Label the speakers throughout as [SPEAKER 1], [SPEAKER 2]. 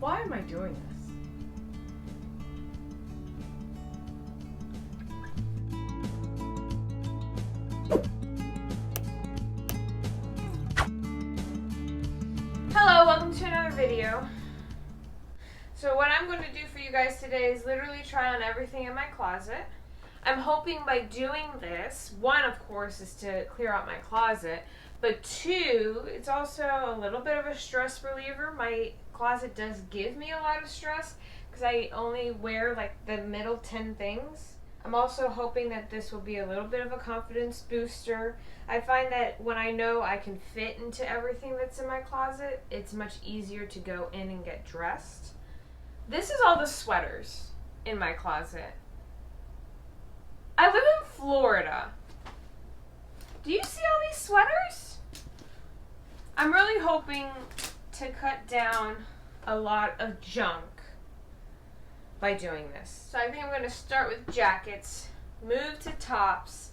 [SPEAKER 1] Why am I doing this? Hello, welcome to another video. So what I'm going to do for you guys today is literally try on everything in my closet. I'm hoping by doing this, one, of course, is to clear out my closet, but two, it's also a little bit of a stress reliever. My closet does give me a lot of stress because I only wear like the middle 10 things. I'm also hoping that this will be a little bit of a confidence booster. I find that when I know I can fit into everything that's in my closet, it's much easier to go in and get dressed. This is all the sweaters in my closet. I live in Florida. Do you see all these sweaters? I'm really hoping to cut down a lot of junk by doing this. So I think I'm going to start with jackets, move to tops,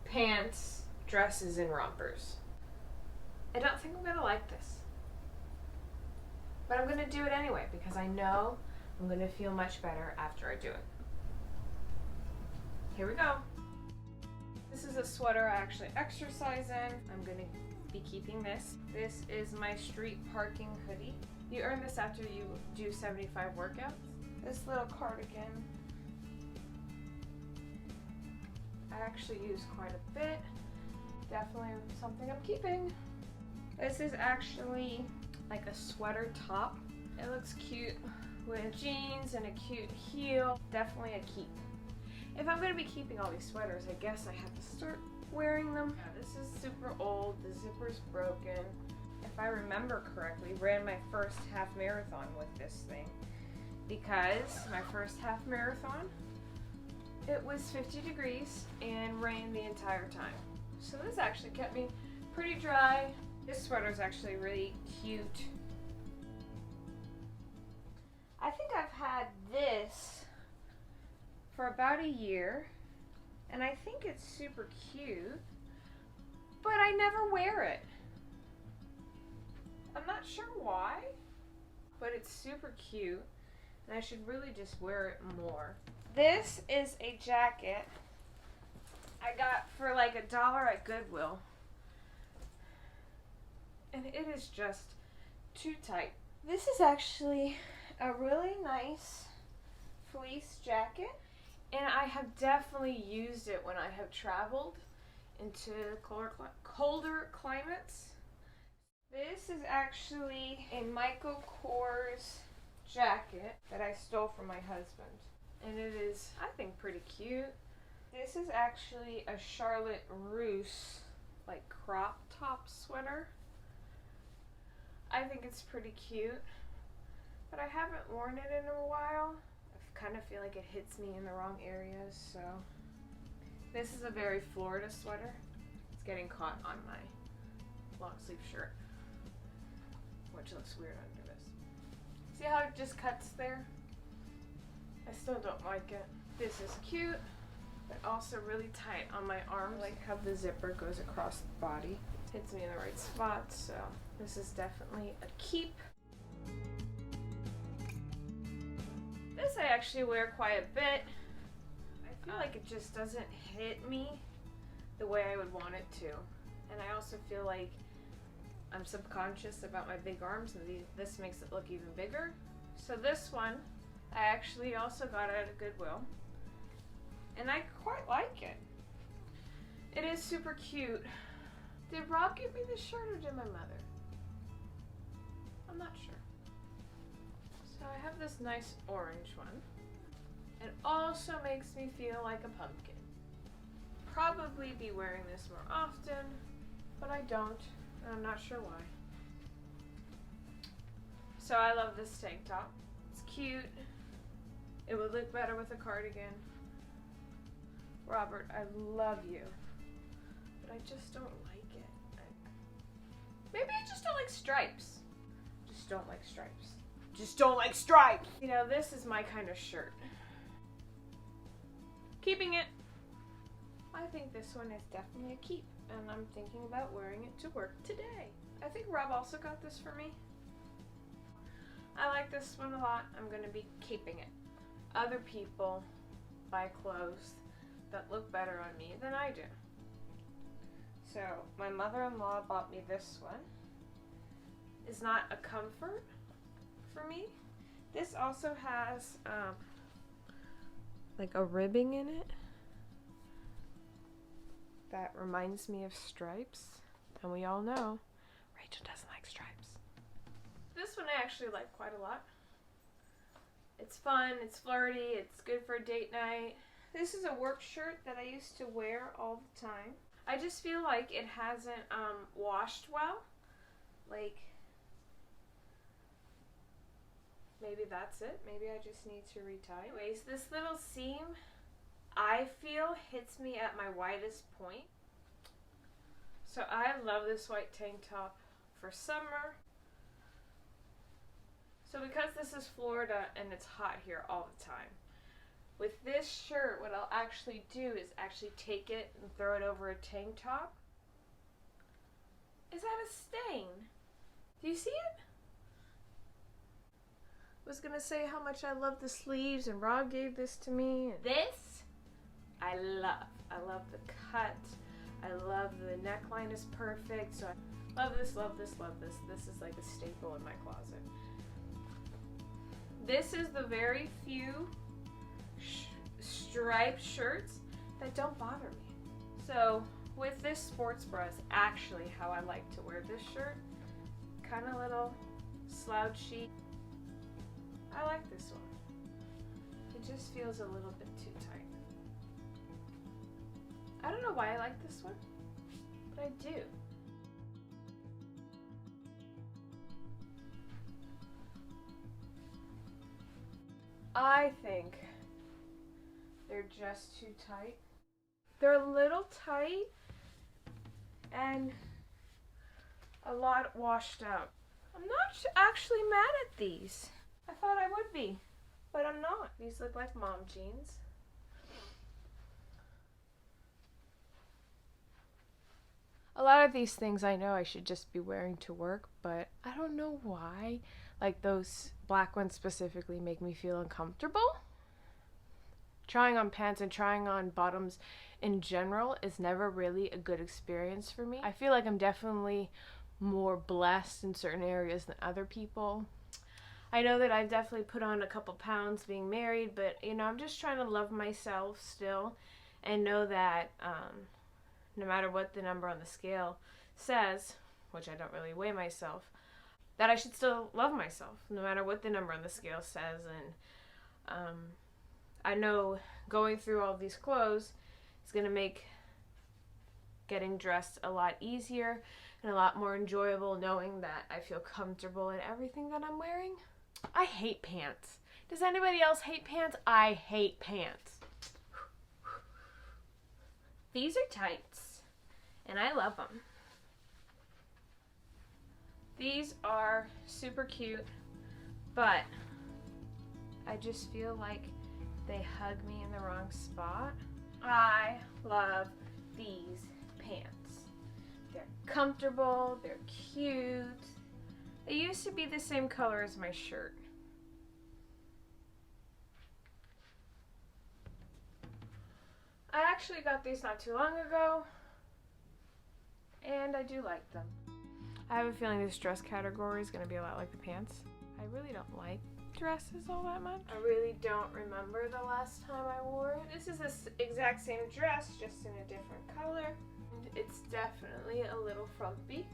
[SPEAKER 1] pants, dresses, and rompers. I don't think I'm going to like this. But I'm going to do it anyway because I know I'm going to feel much better after I do it. Here we go. This is a sweater I actually exercise in. I'm going to be keeping this. This is my street parking hoodie. You earn this after you do 75 workouts. This little cardigan I actually use quite a bit. Definitely something I'm keeping. This is actually like a sweater top. It looks cute with jeans and a cute heel. Definitely a keep. If I'm going to be keeping all these sweaters, I guess I have to start wearing them. Yeah, this is super old. The zipper's broken. If I remember correctly, ran my first half marathon with this thing because my first half marathon, it was 50 degrees and rained the entire time. So this actually kept me pretty dry. This sweater is actually really cute. I think I've had this for about a year, and I think it's super cute, but I never wear it. I'm not sure why, but it's super cute, and I should really just wear it more. This is a jacket I got for like $1 at Goodwill, and it is just too tight. This is actually a really nice fleece jacket, and I have definitely used it when I have traveled into colder climates. This is actually a Michael Kors jacket that I stole from my husband, and it is, I think, pretty cute. This is actually a Charlotte Russe like crop top sweater. I think it's pretty cute, but I haven't worn it in a while. I kind of feel like it hits me in the wrong areas, so. This is a very Florida sweater. It's getting caught on my long sleeve shirt, which looks weird under this. See how it just cuts there? I still don't like it. This is cute, but also really tight on my arms. I like how the zipper goes across the body. Hits me in the right spot, so this is definitely a keep. This I actually wear quite a bit. I feel like it just doesn't hit me the way I would want it to. And I also feel like I'm subconscious about my big arms, and this makes it look even bigger. So this one, I actually also got at a Goodwill, and I quite like it. It is super cute. Did Rob give me this shirt or did my mother? I'm not sure. So I have this nice orange one. It also makes me feel like a pumpkin. Probably be wearing this more often, but I don't, and I'm not sure why. So I love this tank top. It's cute. It would look better with a cardigan. Robert, I love you, but I just don't like it. Maybe I just don't like stripes. Just don't like stripes. Just don't like stripes! You know, this is my kind of shirt. Keeping it. I think this one is definitely a keep, and I'm thinking about wearing it to work today. I think Rob also got this for me. I like this one a lot. I'm going to be keeping it. Other people buy clothes that look better on me than I do. So my mother-in-law bought me this one. It's not a comfort for me. This also has like a ribbing in it that reminds me of stripes. And we all know Rachel doesn't like stripes. This one I actually like quite a lot. It's fun, it's flirty, it's good for a date night. This is a work shirt that I used to wear all the time. I just feel like it hasn't washed well. Like, maybe that's it. Maybe I just need to retie. Anyways, this little seam, I feel, hits me at my widest point. So I love this white tank top for summer. So because this is Florida and it's hot here all the time, with this shirt, what I'll actually do is actually take it and throw it over a tank top. Is that a stain? Do you see it? I was gonna say how much I love the sleeves, and Rob gave this to me. This, I love. I love the cut. I love the neckline is perfect. So I love this, love this, love this. This is like a staple in my closet. This is the very few striped shirts that don't bother me. So with this sports bra is actually how I like to wear this shirt. Kind of little slouchy. I like this one. It just feels a little bit too tight. I don't know why I like this one, but I do. I think they're just too tight. They're a little tight and a lot washed out. I'm not actually mad at these. I thought I would be, but I'm not. These look like mom jeans. A lot of these things I know I should just be wearing to work, but I don't know why. Like those black ones specifically make me feel uncomfortable. Trying on pants and trying on bottoms in general is never really a good experience for me. I feel like I'm definitely more blessed in certain areas than other people. I know that I've definitely put on a couple pounds being married, but you know, I'm just trying to love myself still and know that no matter what the number on the scale says, which I don't really weigh myself, that I should still love myself no matter what the number on the scale says. And I know going through all these clothes is going to make getting dressed a lot easier and a lot more enjoyable, knowing that I feel comfortable in everything that I'm wearing. I hate pants. Does anybody else hate pants? I hate pants. These are tights, and I love them. These are super cute, but I just feel like they hug me in the wrong spot. I love these pants. They're comfortable, they're cute. They used to be the same color as my shirt. I actually got these not too long ago, and I do like them. I have a feeling this dress category is going to be a lot like the pants. I really don't like dresses all that much. I really don't remember the last time I wore it. This is the exact same dress, just in a different color. And it's definitely a little frumpy.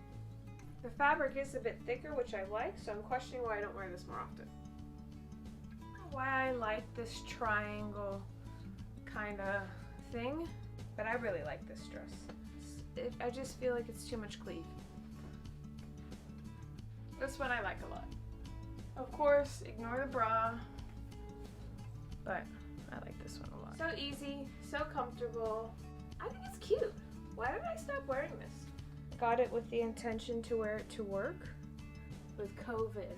[SPEAKER 1] The fabric is a bit thicker, which I like, so I'm questioning why I don't wear this more often. I don't know why I like this triangle kind of thing, but I really like this dress. I just feel like it's too much cleave. This one I like a lot. Of course, ignore the bra, but I like this one a lot. So easy, so comfortable. I think it's cute. Why did I stop wearing this? Got it with the intention to wear it to work. With COVID,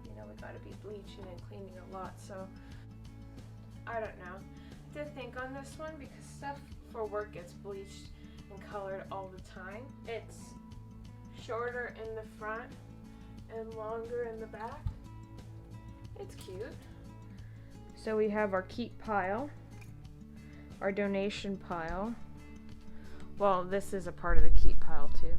[SPEAKER 1] you know, we gotta be bleaching and cleaning a lot, so I don't know. I have to think on this one because stuff for work gets bleached and colored all the time. It's shorter in the front and longer in the back. It's cute. So we have our keep pile, our donation pile. Well, this is a part of the keep pile too.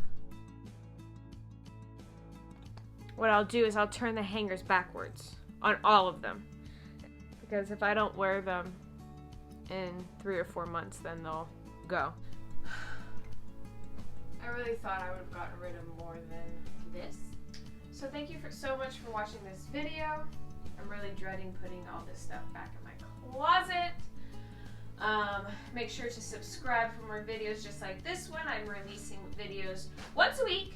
[SPEAKER 1] What I'll do is I'll turn the hangers backwards on all of them, because if I don't wear them in 3 or 4 months, then they'll go. I really thought I would have gotten rid of more than this. So thank you so much for watching this video. I'm really dreading putting all this stuff back in my closet. Make sure to subscribe for more videos just like this one. I'm releasing videos once a week,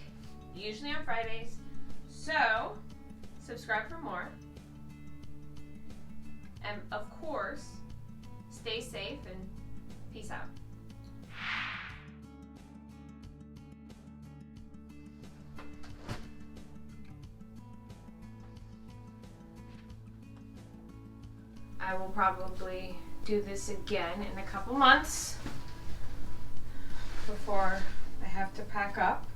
[SPEAKER 1] usually on Fridays. So subscribe for more. And of course, stay safe and peace out. I will probably do this again in a couple months before I have to pack up.